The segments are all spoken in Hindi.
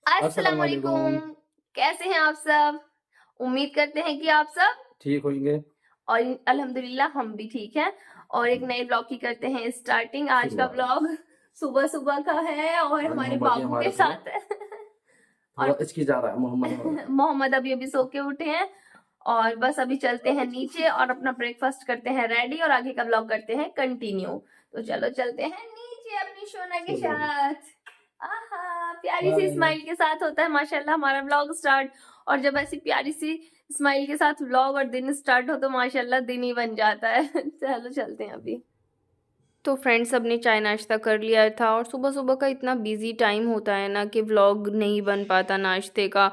अस्सलाम अस्सलाम वालेकुम। वालेकुम। कैसे हैं आप सब? उम्मीद करते हैं कि आप सब ठीक होंगे। और अल्हम्दुलिल्लाह हम भी ठीक हैं। और एक नए ब्लॉग की करते हैं स्टार्टिंग। आज का शुरुआत। ब्लॉग सुबह सुबह का है और आज हमारे मोहम्मद जी बाबू के हमारे थोड़ा साथ है। थोड़ा और इसकी ज्यादा है, मोहम्मद हो रहा है। मोहम्मद अभी अभी सो के उठे हैं और बस अभी चलते हैं नीचे और अपना ब्रेकफास्ट करते हैं रेडी और आगे का ब्लॉग करते हैं कंटिन्यू। तो चलो चलते हैं नीचे अपनी शोना के चलो जी। साथ। आहा, प्यारी सी बाय। स्माइल के साथ होता है माशाल्लाह हमारा ब्लॉग स्टार्ट। और जब ऐसी प्यारी सी स्माइल के साथ व्लॉग और दिन स्टार्ट हो तो माशाल्लाह दिन ही बन जाता है। चलो चलते हैं अभी। तो फ्रेंड्स सबने चाय नाश्ता कर लिया था और सुबह सुबह का इतना बिजी टाइम होता है ना कि व्लॉग नहीं बन पाता नाश्ते का,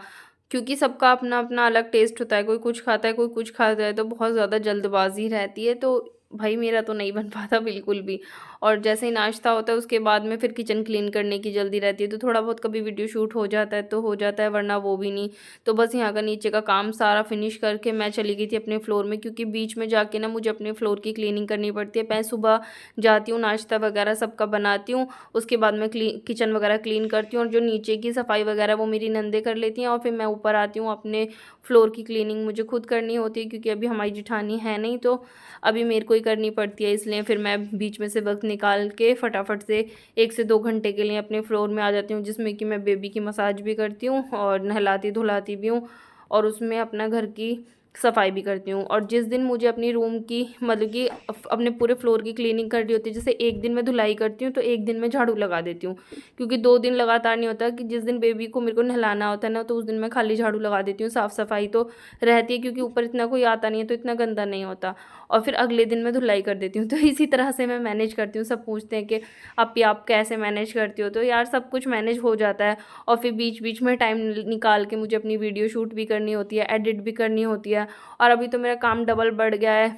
क्योंकि सबका अपना अपना अलग टेस्ट होता है। कोई कुछ खाता है, कोई कुछ खाता है, तो बहुत ज़्यादा जल्दबाजी रहती है। तो भाई मेरा तो नहीं बन पाता बिल्कुल भी। और जैसे ही नाश्ता होता है उसके बाद में फिर किचन क्लीन करने की जल्दी रहती है, तो थोड़ा बहुत कभी वीडियो शूट हो जाता है तो हो जाता है, वरना वो भी नहीं। तो बस यहाँ का नीचे का काम सारा फिनिश करके मैं चली गई थी अपने फ्लोर में, क्योंकि बीच में जाके ना मुझे अपने फ्लोर की क्लीनिंग करनी पड़ती है। मैं सुबह जाती हूँ, नाश्ता वगैरह सबका बनाती हूँ, उसके बाद मैं किचन वगैरह क्लीन करती हूँ और जो नीचे की सफाई वगैरह वो मेरी नंदे कर लेती हैं और फिर मैं ऊपर आती हूँ। अपने फ्लोर की क्लीनिंग मुझे खुद करनी होती है, क्योंकि अभी हमारी जिठानी है नहीं, तो अभी मेरे को ही करनी पड़ती है। इसलिए फिर मैं बीच में से वक्त निकाल के फटाफट से 1 से 2 घंटे के लिए अपने फ्लोर में आ जाती हूँ, जिसमें कि मैं बेबी की मसाज भी करती हूँ और नहलाती धुलाती भी हूँ और उसमें अपना घर की सफाई भी करती हूँ। और जिस दिन मुझे अपनी रूम की मतलब कि अपने पूरे फ्लोर की क्लीनिंग करनी होती है, जैसे एक दिन मैं धुलाई करती हूँ तो एक दिन मैं झाड़ू लगा देती हूँ, क्योंकि 2 दिन लगातार नहीं होता। कि जिस दिन बेबी को मेरे को नहलाना होता है ना, तो उस दिन मैं खाली झाड़ू लगा देती हूँ। साफ़ सफाई तो रहती है, क्योंकि ऊपर इतना कोई आता नहीं है तो इतना गंदा नहीं होता। और फिर अगले दिन मैं धुलाई कर देती हूँ। तो इसी तरह से मैं मैनेज करती हूँ। सब पूछते हैं कि आप कैसे मैनेज करती हो, तो यार सब कुछ मैनेज हो जाता है। और फिर बीच बीच में टाइम निकाल के मुझे अपनी वीडियो शूट भी करनी होती है, एडिट भी करनी होती है। और अभी तो मेरा काम डबल बढ़ गया है,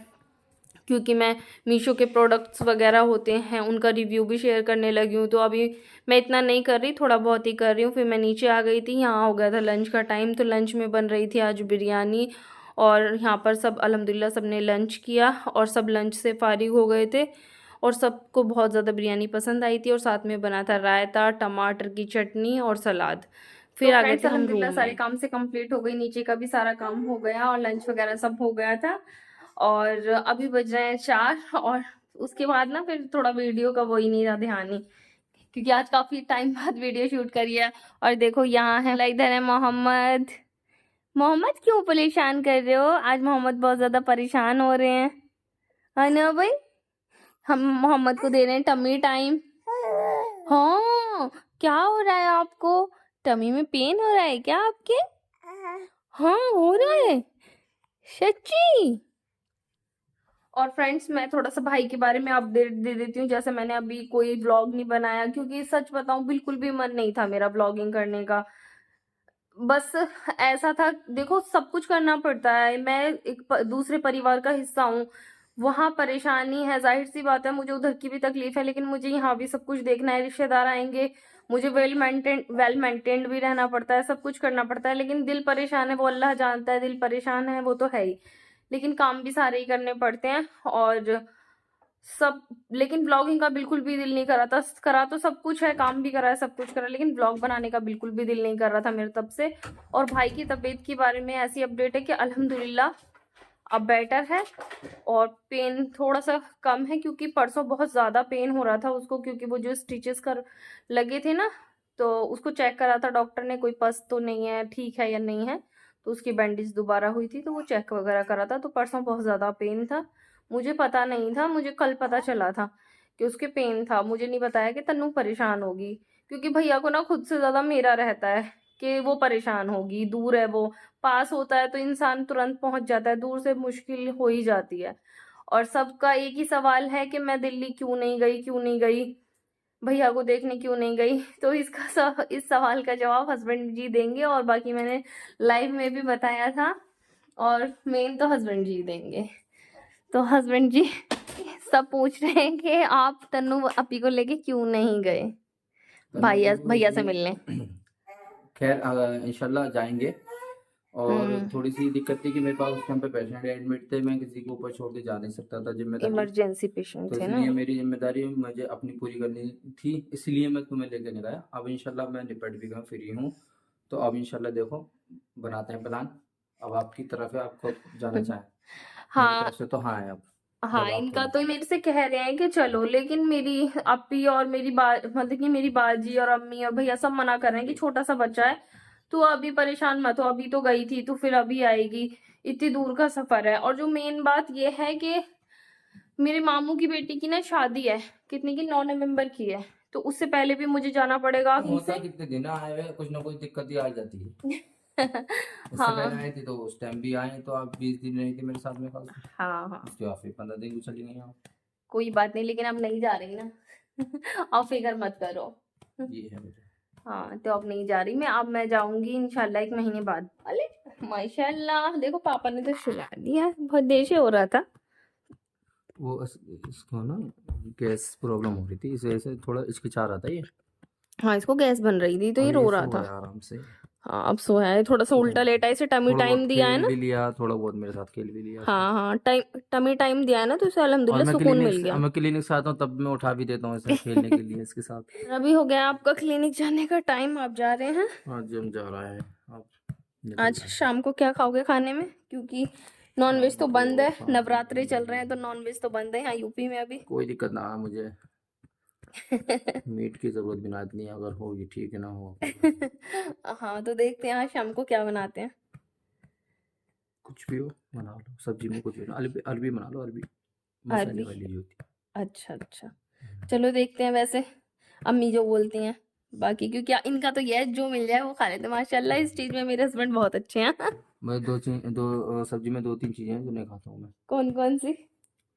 क्योंकि मैं मीशो के प्रोडक्ट्स वगैरह होते हैं उनका रिव्यू भी शेयर करने लगी हूँ। तो अभी मैं इतना नहीं कर रही, थोड़ा बहुत ही कर रही हूँ। फिर मैं नीचे आ गई थी, यहाँ हो गया था लंच का टाइम, तो लंच में बन रही थी आज बिरयानी। और यहाँ पर सब अल्हम्दुलिल्लाह सब ने लंच किया और सब लंच से फारिग हो गए थे और सबको बहुत ज़्यादा बिरयानी पसंद आई थी। और साथ में बना था रायता, टमाटर की चटनी और सलाद। फिर आ गए थे हम अल्हम्दुलिल्लाह रूम सारे में। काम से कंप्लीट हो गई, नीचे का भी सारा काम हो गया और लंच वगैरह सब हो गया था। और अभी बज रहे हैं 4 और उसके बाद ना फिर थोड़ा वीडियो का वो ही नहीं रहा ध्यान ही, क्योंकि आज काफी टाइम बाद वीडियो शूट करी है। और देखो यहाँ है, इधर है मोहम्मद। मोहम्मद क्यों परेशान कर रहे हो? आज मोहम्मद बहुत ज्यादा परेशान हो रहे हैं, है ना भाई? हम मोहम्मद को दे रहे हैं टमी टाइम। हाँ, क्या हो रहा है आपको? टमी में पेन हो रहा है क्या आपके? हाँ हो रहा है, सच्ची? और फ्रेंड्स मैं थोड़ा सा भाई के बारे में अपडेट दे देती हूँ। जैसे मैंने अभी कोई व्लॉग नहीं बनाया, क्योंकि सच बताऊं बिल्कुल भी मन नहीं था मेरा व्लॉगिंग करने का। बस ऐसा था, देखो सब कुछ करना पड़ता है। मैं एक दूसरे परिवार का हिस्सा हूँ, वहां परेशानी है, जाहिर सी बात है मुझे उधर की भी तकलीफ है, लेकिन मुझे यहाँ भी सब कुछ देखना है। रिश्तेदार आएंगे, मुझे वेल मेंटेन्ड भी रहना पड़ता है, सब कुछ करना पड़ता है। लेकिन दिल परेशान है वो अल्लाह जानता है, दिल परेशान है वो तो है ही, लेकिन काम भी सारे ही करने पड़ते हैं। और सब, लेकिन ब्लॉगिंग का बिल्कुल भी दिल नहीं कर रहा था। करा तो सब कुछ है, काम भी करा है, सब कुछ करा, लेकिन ब्लॉग बनाने का बिल्कुल भी दिल नहीं कर रहा था मेरे तब से। और भाई की तबीयत के बारे में ऐसी अपडेट है कि अल्हम्दुलिल्लाह अब बेटर है और पेन थोड़ा सा कम है, क्योंकि परसों बहुत ज़्यादा पेन हो रहा था उसको, क्योंकि वो जो स्टिचेस कर लगे थे ना, तो उसको चेक करा था डॉक्टर ने, कोई पस तो नहीं है, ठीक है या नहीं है। तो उसकी बैंडेज दोबारा हुई थी, तो वो चेक वगैरह करा था, तो परसों बहुत ज़्यादा पेन था। मुझे पता नहीं था, मुझे कल पता चला था कि उसके पेन था। मुझे नहीं बताया कि तन्नू परेशान होगी, क्योंकि भैया को ना खुद से ज़्यादा मेरा रहता है कि वो परेशान होगी। दूर है वो, पास होता है तो इंसान तुरंत पहुंच जाता है, दूर से मुश्किल हो ही जाती है। और सबका एक ही सवाल है कि मैं दिल्ली क्यों नहीं गई, क्यों नहीं गई, भैया को देखने क्यों नहीं गई। तो इस सवाल का जवाब हस्बैंड जी देंगे, और बाकी मैंने लाइव में भी बताया था, और मेन तो हस्बैंड जी देंगे। तो हस्बैंड जी सब पूछ रहे हैं कि आप तन्नू अपी को लेके क्यों नहीं गए भैया भैया से जी। मिलने। खैर इंशाल्लाह जाएंगे। और हम्म, थोड़ी सी दिक्कत थी कि मेरे पास उस टाइम पे पेशेंट एडमिट थे, मैं किसी को ऊपर छोड़ के जा नहीं सकता था, जिम्मेदारी। इमरजेंसी पेशेंट तो थे ना। इसलिए मेरी जिम्मेदारी मुझे अपनी पूरी करनी थी, इसलिए मैं तुम्हें लेकर नहीं गया। अब इंशाल्लाह मैं निपट भी गया, फ्री हूँ। तो अब इंशाल्लाह देखो बनाते हैं प्लान। अब आपकी तरफ है, आपको जाना चाहें। मेरी हाँ तरफ से तो हाँ है अब। हाँ, जब आप इनका कहें। तो मेरे से कह रहे हैं कि चलो, लेकिन मेरी अपी और मेरी मतलब कि मेरी बाजी और अम्मी और भैया सब मना कर रहे हैं कि छोटा सा बच्चा है, तो अभी परेशान मत हो, अभी तो गई थी तो फिर अभी आएगी, इतनी दूर का सफर है। और जो मेन बात ये है कि मेरे मामू की बेटी की ना शादी है, कितने की, 9 नवंबर की है, तो उससे पहले भी मुझे जाना पड़ेगा तो होता इनसे। कितने दिन आए हुए, कुछ ना कुछ दिक्कत ही आ जाती है। इससे पहले हाँ आई थी तो उस टाइम भी आए, तो आप 20 दिन रही थी मेरे साथ में कल। हाँ हाँ, उसके बाद फिर 15 दिन को चली गई आप। कोई बात नहीं, लेकिन अब नहीं जा रही ना। अब फिक्र मत करो। ये है मेरे। हाँ, तो अब नहीं जा रही मैं, अब मैं जाऊंगी इंशाल्लाह 1 महीने बाद। अरे माशाल्लाह, देखो पापा ने तो सुला दिया, बहुत देर से हो रहा था। वो इसको ना गैस प्रॉब्लम हो रही थी, इस वजह से थोड़ा हिचकिचा रहा था ये। हाँ, इसको गैस बन रही थी तो ये अब रो ये रहा सो था। है आराम से। हाँ, अब सोया है, थोड़ा सा उल्टा लेटा है, इसे टमी थोड़ा टाइम बहुत दिया है खेल ना। भी लिया, थोड़ा बहुत मेरे साथ खेल भी लिया उसने। हाँ हाँ, टमी टाइम दिया है ना, तो इसे और अल्हम्दुलिल्लाह सुकून मिल गया। मैं क्लिनिक से आता हूँ तब मैं उठा भी देता हूँ इसे खेलने के लिए इसके साथ। अभी हो गया आपका क्लिनिक जाने का टाइम, आप जा रहे हैं। आज हम जा रहा है, अब निकल आज रहा है। शाम को क्या खाओगे खाने में, क्योंकि नॉनवेज तो बंद है, शाम नवरात्रे चल रहे हैं तो नॉनवेज तो बंद है यहाँ यूपी में अभी। कोई दिक्कत ना है मुझे, मीट की जरूरत भी ना इतनी, अगर होगी ठीक है, ना हो हाँ, तो देखते हैं आज शाम को क्या बनाते हैं। कुछ भी हो बना लो, सब्जी में कुछ भी ना, अरबी अरबी बना लो, अरबी मसाले अरबी, वाली जो होती अच्छा अच्छा, चलो देखते हैं। वैसे अम्मी जो बोलती हैं, बाकी क्योंकि इनका तो ये है, जो मिल जाए वो खा लेते हैं माशाल्लाह, इस चीज में मेरे हस्बैंड बहुत अच्छे हैं। है। मैं दो सब्जी में 2-3 चीजें हैं जो नहीं खाता हूँ मैं। कौन कौन सी?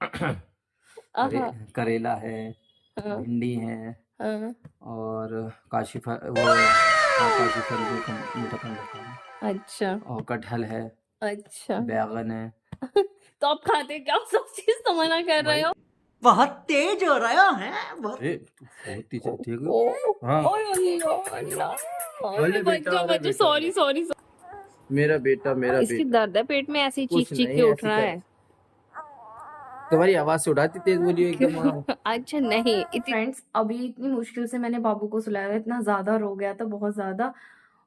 हाँ करेला है, हाँ भिंडी है, हाँ, और काशी फल, वो काशी फल जो मीठा कम लगता है, अच्छा और कटहल है, अच्छा। बैगन है। तो आप खाते क्या, सब चीज तो मना कर रहे भाई हो। बहुत तेज हो रहा है बहुत। अरे तू बहुत ही जाती है ओ हाँ। ओए अल्लाह अल्लाह, अरे बेटा, अरे बेटा, सॉरी सॉरी। मेरा बेटा, मेरा इसकी बेटा। दर्द है पेट में, ऐसे ही चीख कुछ चीख नहीं के उठ ऐसी रहा कर, है। तुम्हारी आवाज से उठाती तेज बोलियो एकदम। अच्छा नहीं, फ्रेंड्स अभी इतनी मुश्किल से मैंने बाबू को सुलाया, इतना ज्यादा रो गया था, बहुत ज्यादा।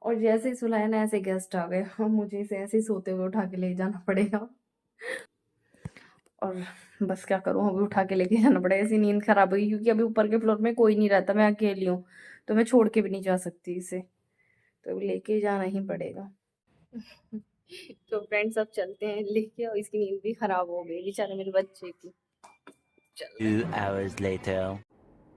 और जैसे ही सुलाया ना, ऐसे गेस्ट आ गए और मुझे इसे ऐसे ही सोते हुए उठा के ले जाना पड़ेगा। और बस क्या करूं, अभी उठा के लेके जाना पड़ेगा, ऐसी नींद खराब हुई क्योंकि अभी ऊपर के फ्लोर में कोई नहीं रहता, मैं अकेली हूँ, तो मैं छोड़ के भी नहीं जा सकती इसे, तो अभी लेके जाना ही पड़ेगा। तो फ्रेंड्स अब चलते हैं लेके, और इसकी नींद भी खराब हो गई बेचारे मेरे बच्चे की। 2 hours later.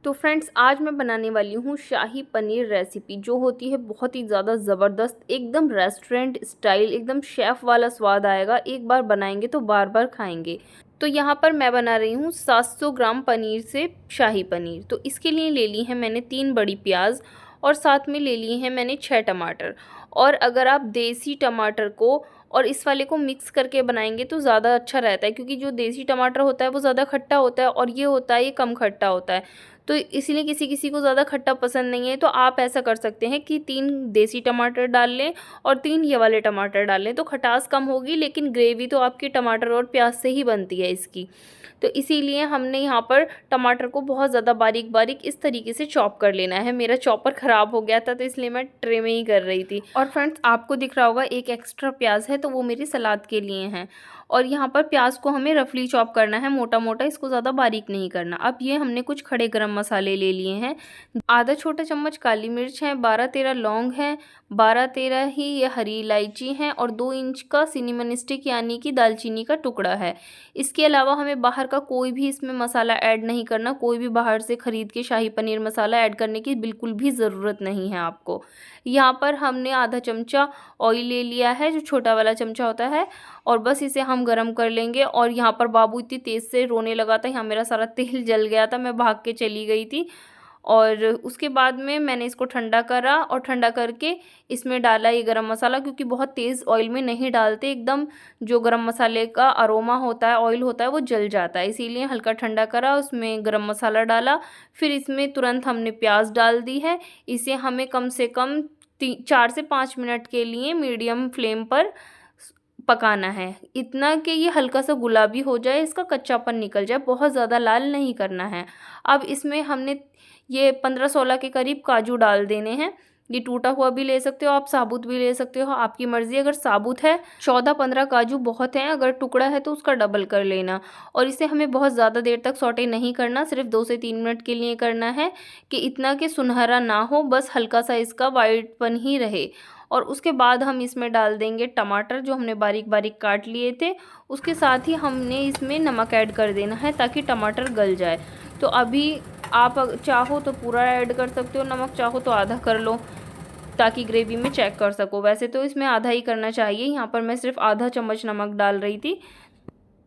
तो फ्रेंड्स आज मैं बनाने वाली हूँ शाही पनीर रेसिपी, जो होती है बहुत ही ज़्यादा ज़बरदस्त, एकदम रेस्टोरेंट स्टाइल, एकदम शेफ़ वाला स्वाद आएगा, एक बार बनाएंगे तो बार बार खाएंगे। तो यहाँ पर मैं बना रही हूँ 700 ग्राम पनीर से शाही पनीर। तो इसके लिए ले ली है मैंने 3 बड़ी प्याज, और साथ में ले लिए हैं मैंने 6 टमाटर। और अगर आप देसी टमाटर को और इस वाले को मिक्स करके बनाएंगे तो ज़्यादा अच्छा रहता है, क्योंकि जो देसी टमाटर होता है वो ज़्यादा खट्टा होता है और ये होता है ये कम खट्टा होता है, तो इसीलिए किसी किसी को ज़्यादा खट्टा पसंद नहीं है। तो आप ऐसा कर सकते हैं कि 3 देसी टमाटर डाल लें और 3 ये वाले टमाटर डाल लें, तो खटास कम होगी, लेकिन ग्रेवी तो आपकी टमाटर और प्याज से ही बनती है इसकी। तो इसीलिए हमने यहाँ पर टमाटर को बहुत ज़्यादा बारीक बारीक इस तरीके से चॉप कर लेना है। मेरा चॉपर ख़राब हो गया था तो इसलिए मैं ट्रे में ही कर रही थी। और फ्रेंड्स आपको दिख रहा होगा एक एक्स्ट्रा प्याज है, तो वो मेरी सलाद के लिए हैं। और यहाँ पर प्याज को हमें रफली चॉप करना है, मोटा मोटा, इसको ज़्यादा बारीक नहीं करना। अब ये हमने कुछ खड़े गरम मसाले ले लिए हैं, आधा छोटा चम्मच काली मिर्च है, 12-13 लौंग हैं, 12-13 ही ये हरी इलायची हैं, और 2 इंच का सिनेमन स्टिक यानी कि दालचीनी का टुकड़ा है। इसके अलावा हमें बाहर का कोई भी इसमें मसाला ऐड नहीं करना, कोई भी बाहर से ख़रीद के शाही पनीर मसाला ऐड करने की बिल्कुल भी ज़रूरत नहीं है आपको। यहाँ पर हमने आधा चमचा ऑयल ले लिया है, जो छोटा वाला चमचा होता है, और बस इसे हम गरम कर लेंगे। और यहाँ पर बाबू इतनी तेज़ से रोने लगा था, यहाँ मेरा सारा तेल जल गया था, मैं भाग के चली गई थी। और उसके बाद में मैंने इसको ठंडा करा, और ठंडा करके इसमें डाला ये गरम मसाला, क्योंकि बहुत तेज़ ऑयल में नहीं डालते, एकदम जो गरम मसाले का अरोमा होता है, ऑयल होता है, वो जल जाता है, इसीलिए हल्का ठंडा करा, उसमें गरम मसाला डाला। फिर इसमें तुरंत हमने प्याज डाल दी है। इसे हमें कम से कम 4 से 5 मिनट के लिए मीडियम फ्लेम पर पकाना है, इतना कि ये हल्का सा गुलाबी हो जाए, इसका कच्चापन निकल जाए, बहुत ज़्यादा लाल नहीं करना है। अब इसमें हमने ये 15-16 के करीब काजू डाल देने हैं, ये टूटा हुआ भी ले सकते हो आप, साबुत भी ले सकते हो, आपकी मर्ज़ी। अगर साबुत है 14-15 काजू बहुत हैं, अगर टुकड़ा है तो उसका डबल कर लेना। और इसे हमें बहुत ज़्यादा देर तक सौटे नहीं करना, सिर्फ 2 से 3 मिनट के लिए करना है कि इतना कि सुनहरा ना हो, बस हल्का सा इसका वाइटपन ही रहे। और उसके बाद हम इसमें डाल देंगे टमाटर जो हमने बारीक बारीक काट लिए थे। उसके साथ ही हमने इसमें नमक ऐड कर देना है ताकि टमाटर गल जाए। तो अभी आप चाहो तो पूरा ऐड कर सकते हो नमक, चाहो तो आधा कर लो ताकि ग्रेवी में चेक कर सको। वैसे तो इसमें आधा ही करना चाहिए, यहाँ पर मैं सिर्फ आधा चम्मच नमक डाल रही थी।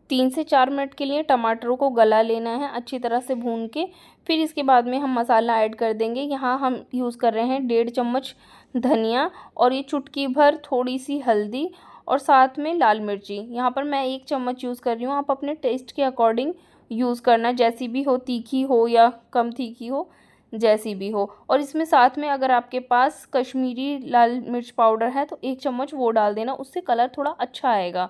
3 से 4 मिनट के लिए टमाटरों को गला लेना है अच्छी तरह से भून के। फिर इसके बाद में हम मसाला ऐड कर देंगे। यहाँ हम यूज़ कर रहे हैं 1.5 चम्मच धनिया और ये चुटकी भर थोड़ी सी हल्दी और साथ में लाल मिर्ची। यहाँ पर मैं 1 चम्मच यूज़ कर रही हूँ, आप अपने टेस्ट के अकॉर्डिंग यूज़ करना, जैसी भी हो, तीखी हो या कम तीखी हो, जैसी भी हो। और इसमें साथ में अगर आपके पास कश्मीरी लाल मिर्च पाउडर है तो 1 चम्मच वो डाल देना, उससे कलर थोड़ा अच्छा आएगा।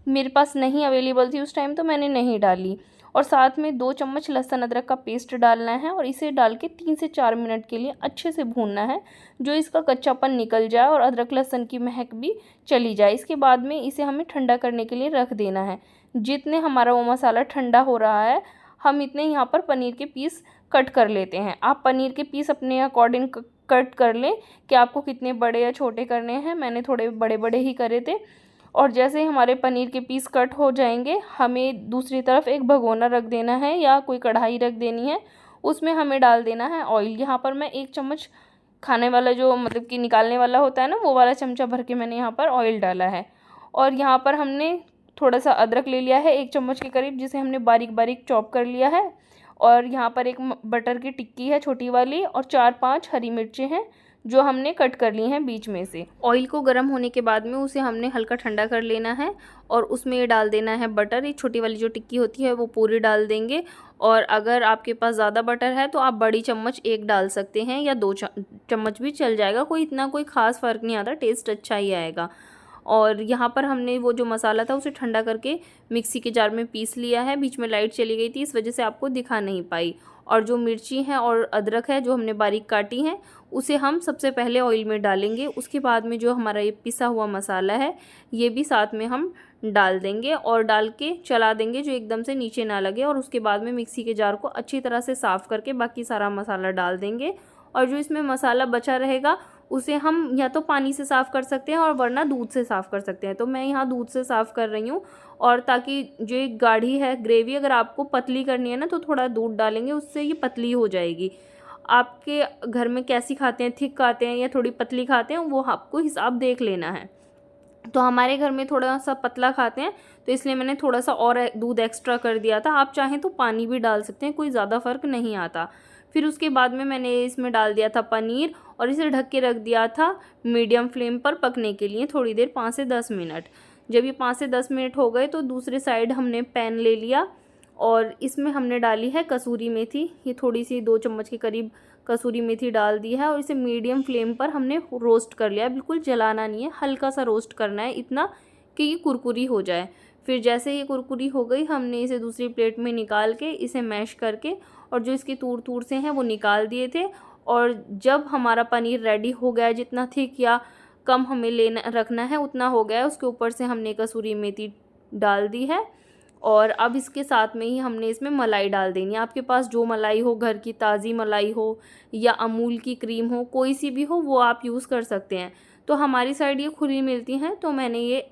मेरे पास नहीं अवेलेबल थी उस टाइम तो मैंने नहीं डाली। और साथ में 2 चम्मच लहसुन अदरक का पेस्ट डालना है और इसे डाल के 3 से 4 मिनट के लिए अच्छे से भूनना है, जो इसका कच्चापन निकल जाए और अदरक लहसुन की महक भी चली जाए। इसके बाद में इसे हमें ठंडा करने के लिए रख देना है। जितने हमारा वो मसाला ठंडा हो रहा है, हम इतने यहाँ पर पनीर के पीस कट कर लेते हैं। आप पनीर के पीस अपने अकॉर्डिंग कट कर लें कि आपको कितने बड़े या छोटे करने हैं। मैंने थोड़े बड़े बड़े ही करे थे। और जैसे ही हमारे पनीर के पीस कट हो जाएंगे, हमें दूसरी तरफ एक भगोना रख देना है या कोई कढ़ाई रख देनी है, उसमें हमें डाल देना है ऑयल। यहाँ पर मैं 1 चम्मच खाने वाला जो मतलब कि निकालने वाला होता है ना, वो वाला चमचा भर के मैंने यहाँ पर ऑयल डाला है। और यहाँ पर हमने थोड़ा सा अदरक ले लिया है 1 चम्मच के करीब, जिसे हमने बारीक बारीक चॉप कर लिया है। और यहाँ पर एक बटर की टिक्की है छोटी वाली और 4-5 हरी मिर्चें हैं जो हमने कट कर ली हैं बीच में से। ऑयल को गर्म होने के बाद में उसे हमने हल्का ठंडा कर लेना है और उसमें डाल देना है बटर। ये छोटी वाली जो टिक्की होती है वो पूरी डाल देंगे। और अगर आपके पास ज़्यादा बटर है तो आप बड़ी चम्मच 1 डाल सकते हैं या 2 चम्मच भी चल जाएगा, कोई खास फ़र्क नहीं आता, टेस्ट अच्छा ही आएगा। और यहाँ पर हमने वो जो मसाला था उसे ठंडा करके मिक्सी के जार में पीस लिया है। बीच में लाइट चली गई थी, इस वजह से आपको दिखा नहीं पाई। और जो मिर्ची हैं और अदरक है जो हमने बारीक काटी हैं, उसे हम सबसे पहले ऑयल में डालेंगे। उसके बाद में जो हमारा ये पिसा हुआ मसाला है ये भी साथ में हम डाल देंगे और डाल के चला देंगे जो एकदम से नीचे ना लगे। और उसके बाद में मिक्सी के जार को अच्छी तरह से साफ़ करके बाकी सारा मसाला डाल देंगे। और जो इसमें मसाला बचा रहेगा उसे हम या तो पानी से साफ़ कर सकते हैं और वरना दूध से साफ़ कर सकते हैं। तो मैं यहाँ दूध से साफ़ कर रही हूँ। और ताकि जो एक गाढ़ी है ग्रेवी, अगर आपको पतली करनी है ना तो थोड़ा दूध डालेंगे, उससे ये पतली हो जाएगी। आपके घर में कैसी खाते हैं, थिक खाते हैं या थोड़ी पतली खाते हैं, वो आपको हिसाब देख लेना है। तो हमारे घर में थोड़ा सा पतला खाते हैं तो इसलिए मैंने थोड़ा सा और दूध एक्स्ट्रा कर दिया था। आप चाहें तो पानी भी डाल सकते हैं, कोई ज़्यादा फ़र्क नहीं आता। फिर उसके बाद में मैंने इसमें डाल दिया था पनीर और इसे ढक के रख दिया था मीडियम फ्लेम पर पकने के लिए थोड़ी देर, 5 से 10 मिनट। जब ये 5 से 10 मिनट हो गए तो दूसरे साइड हमने पैन ले लिया और इसमें हमने डाली है कसूरी मेथी। ये थोड़ी सी 2 चम्मच के करीब कसूरी मेथी डाल दी है और इसे मीडियम फ्लेम पर हमने रोस्ट कर लिया। बिल्कुल जलाना नहीं है, हल्का सा रोस्ट करना है, इतना कि ये कुरकुरी हो जाए। फिर जैसे ये कुरकुरी हो गई, हमने इसे दूसरी प्लेट में निकाल के इसे मैश करके और जो इसके तूर से हैं वो निकाल दिए थे। और जब हमारा पनीर रेडी हो गया, जितना थिक या कम हमें लेना रखना है उतना हो गया है, उसके ऊपर से हमने कसूरी मेथी डाल दी है। और अब इसके साथ में ही हमने इसमें मलाई डाल देनी है। आपके पास जो मलाई हो, घर की ताज़ी मलाई हो या अमूल की क्रीम हो, कोई सी भी हो, वो आप यूज़ कर सकते हैं। तो हमारी साइड ये खुली मिलती हैं तो मैंने ये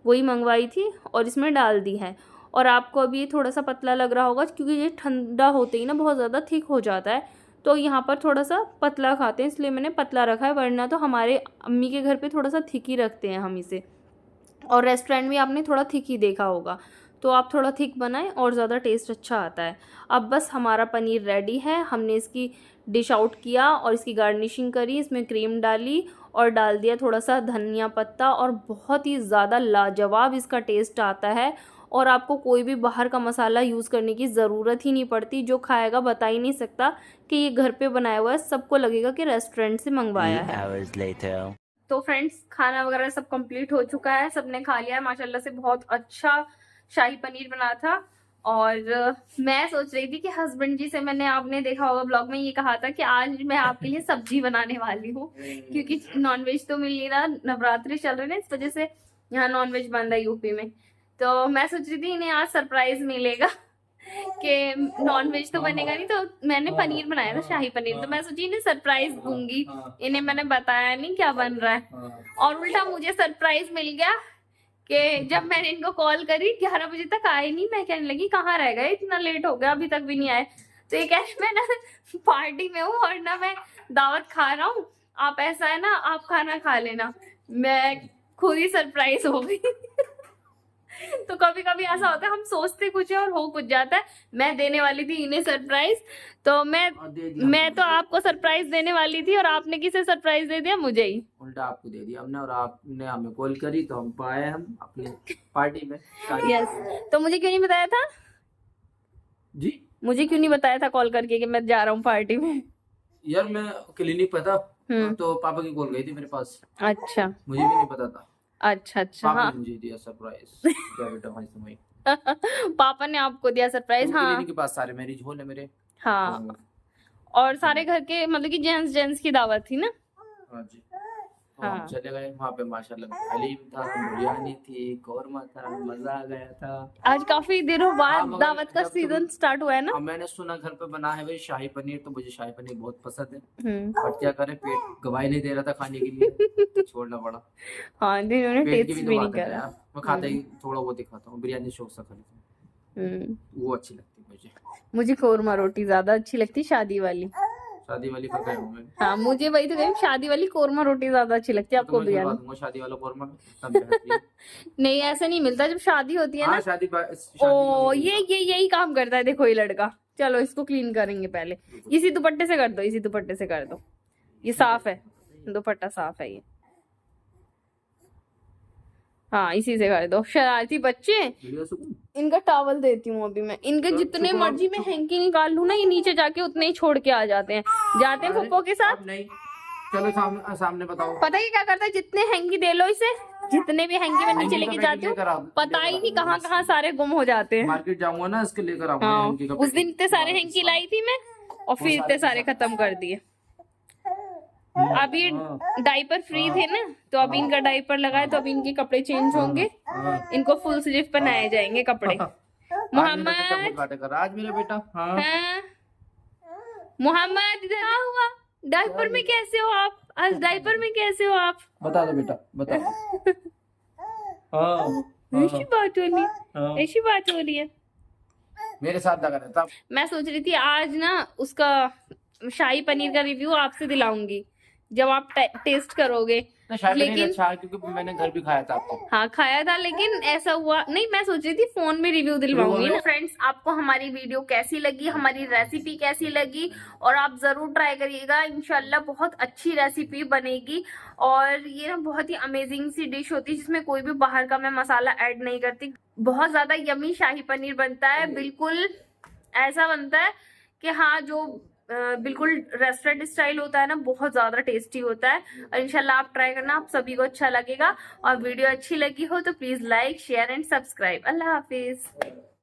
वही मंगवाई थी और इसमें डाल दी है। और आपको अभी ये थोड़ा सा पतला लग रहा होगा क्योंकि ये ठंडा होते ही ना बहुत ज़्यादा थिक हो जाता है, तो यहाँ पर थोड़ा सा पतला खाते हैं इसलिए मैंने पतला रखा है, वरना तो हमारे अम्मी के घर पे थोड़ा सा थिक ही रखते हैं हम इसे। और रेस्टोरेंट में आपने थोड़ा थिक ही देखा होगा, तो आप थोड़ा थिक बनाएं और ज़्यादा टेस्ट अच्छा आता है। अब बस हमारा पनीर रेडी है। हमने इसकी डिश आउट किया और इसकी गार्निशिंग करी, इसमें क्रीम डाली और डाल दिया थोड़ा सा धनिया पत्ता और बहुत ही ज़्यादा लाजवाब इसका टेस्ट आता है। और आपको कोई भी बाहर का मसाला यूज़ करने की ज़रूरत ही नहीं पड़ती। जो खाएगा बता ही नहीं सकता कि ये घर पे बनाया हुआ है, सबको लगेगा कि रेस्टोरेंट से मंगवाया है। तो फ्रेंड्स, खाना वगैरह सब कंप्लीट हो चुका है, सबने खा लिया है माशाल्लाह से। बहुत अच्छा शाही पनीर बना था और मैं सोच रही थी कि हस्बैंड जी से मैंने, आपने देखा होगा ब्लॉग में, ये कहा था कि आज मैं आपके लिए सब्जी बनाने वाली हूँ, क्योंकि नॉनवेज तो मिल नहीं रहा, नवरात्रि चल रहे ना, इस वजह से यहाँ नॉनवेज बन रहा है यूपी में। तो मैं सोच रही थी इन्हें आज सरप्राइज मिलेगा कि नॉनवेज तो बनेगा नहीं, तो मैंने पनीर बनाया था, शाही पनीर, तो मैं सोची इन्हें सरप्राइज दूंगी। इन्हें मैंने बताया नहीं क्या बन रहा है, और उल्टा मुझे सरप्राइज मिल गया कि जब मैंने इनको कॉल करी 11 बजे तक आए नहीं, मैं कहने लगी कहाँ रह गए, इतना लेट हो गया अभी तक भी नहीं आए। तो ये कह रहे मैं ना पार्टी में हूँ और ना मैं दावत खा रहा हूँ, आप ऐसा है ना आप खाना खा लेना। मैं खुद ही सरप्राइज हो गई। तो कभी कभी ऐसा होता है, हम सोचते कुछ है और हो कुछ जाता है। मैं देने वाली थी इन्हें सरप्राइज, तो मैं तो आपको सरप्राइज देने वाली थी, और आपने किसे सरप्राइज दे दिया? मुझे ही। उल्टा आपको दे दिया हमने, और आपने हमें कॉल करी तो हम पाए हम अपनी पार्टी में। यस, तो मुझे क्यों नहीं बताया था? जी, मुझे क्यों नहीं बताया था कॉल करके कि मैं जा रहा हूँ पार्टी में? यार मैं क्लिनिक पे था, तो पापा की कॉल गई थी मेरे पास, अच्छा मुझे भी नहीं पता था। अच्छा। पापा हाँ ने मुझे दिया सरप्राइज। क्या बेटा भाई तुम्हें पापा ने आपको दिया सरप्राइज। हाँ क्लिनिक के पास सारे मैरिज हॉल है मेरे। हाँ, तो, और सारे घर के मतलब कि जेंट्स की दावत थी ना। हाँ जी, तो हम हाँ। चले गए वहाँ पे, माशाल्लाह हलीम था, बिरयानी थी, कौरमा था, मजा आ गया था। आज काफी दिनों हाँ, बाद मगर दावत का जब सीजन स्टार्ट हुआ है ना। अब मैंने सुना घर पे बना है भाई शाही पनीर, तो मुझे शाही पनीर बहुत पसंद है, हम्म। बट क्या करें, पेट गवाही नहीं दे रहा था खाने के लिए, तो छोड़ना पड़ा। हाँ, जिन्होंने पेट की टेस्ट भी भी तो नहीं बात है करा। यार, मैं खाता ही थोड़ा बहुत ही खाता हूँ, बिरयानी शौक से खाता हूँ, वो अच्छी लगती है मुझे। मुझे कोरमा रोटी ज्यादा अच्छी लगती, शादी वाली। शादी वाली खा गया हूँ मैं, हाँ, मुझे वही तो कही, शादी वाली कोरमा रोटी ज्यादा अच्छी लगती है। तो आपको मैं खिलवा बिरयानी? दूंगा शादी वाला कौरमा, तब बेहतरीन। नहीं, ऐसे नहीं मिलता जब शादी होती है हाँ ना। शादी ओ, में ये यही काम करता है, देखो ये लड़का। चलो इसको क्लीन करेंगे पहले, इसी दुपट्टे से कर दो, इसी दुपट्टे से कर दो, ये साफ है, दुपट्टा साफ है ये। हाँ, इसी से कर दो, शरारती बच्चे। वीडियो सुकून। इनका टॉवल देती हूँ अभी मैं, इनके तो जितने चुप मर्जी में हैंकी निकाल लूँ ना, ये नीचे जाके उतने ही छोड़ के आ जाते हैं, जाते हैं अरे, पप्पो के साथ। अब नहीं, चलो सामने बताओ। पता है क्या करता है? जितने हैंकी दे लो इसे, जितने भी हैंकी मैं नीचे लेके जाती हूँ, पता ही नहीं कहाँ कहाँ सारे गुम हो जाते हैं। मार्केट जाऊंगा ना, इसके लेकर आऊंगा हाँ, हैंकी का उस दिन पैकेट। इतने सारे हैंकी लाई थी मैं, और फिर इतने सारे खत्म कर दिए। अभी डाइपर फ्री थे ना, तो अभी इनका डाइपर लगाए, तो अभी इनके कपड़े चेंज होंगे, इनको फुल स्लीव पहनाए जाएंगे कपड़े। मोहम्मद, आज मेरा बेटा, हाँ हाँ मोहम्मद, इधर क्या हुआ? डाइपर में कैसे हो आप? आज डाइपर में कैसे हो आप? बता दो बेटा, बता दो। हाँ, ऐसी बात हो रही, हाँ। ऐसी बात हो रही है। मेरे साथ लगा रहता। मैं सोच रही थी आज ना उसका शाही पनीर का रिव्यू आपसे दिलाऊंगी जब आप टेस्ट करोगे। शायद लेकिन अच्छा है, क्योंकि मैंने घर भी खाया था आपको। हाँ, खाया था, लेकिन ऐसा हुआ नहीं। मैं सोच रही थी फोन में रिव्यू दिलवाऊंगी ना। फ्रेंड्स, आपको हमारी वीडियो कैसी लगी, हमारी रेसिपी कैसी लगी, और आप जरूर ट्राई करिएगा, इंशाल्लाह बहुत अच्छी रेसिपी बनेगी। और ये ना बहुत ही अमेजिंग सी डिश होती है, जिसमें कोई भी बाहर का मैं मसाला ऐड नहीं करती। बहुत ज्यादा यमी शाही पनीर बनता है, बिल्कुल ऐसा बनता है कि हाँ, जो बिल्कुल रेस्टोरेंट स्टाइल होता है ना, बहुत ज्यादा टेस्टी होता है। और इंशाल्लाह आप ट्राई करना, आप सभी को अच्छा लगेगा। और वीडियो अच्छी लगी हो तो please like, share and subscribe. Allah Hafiz.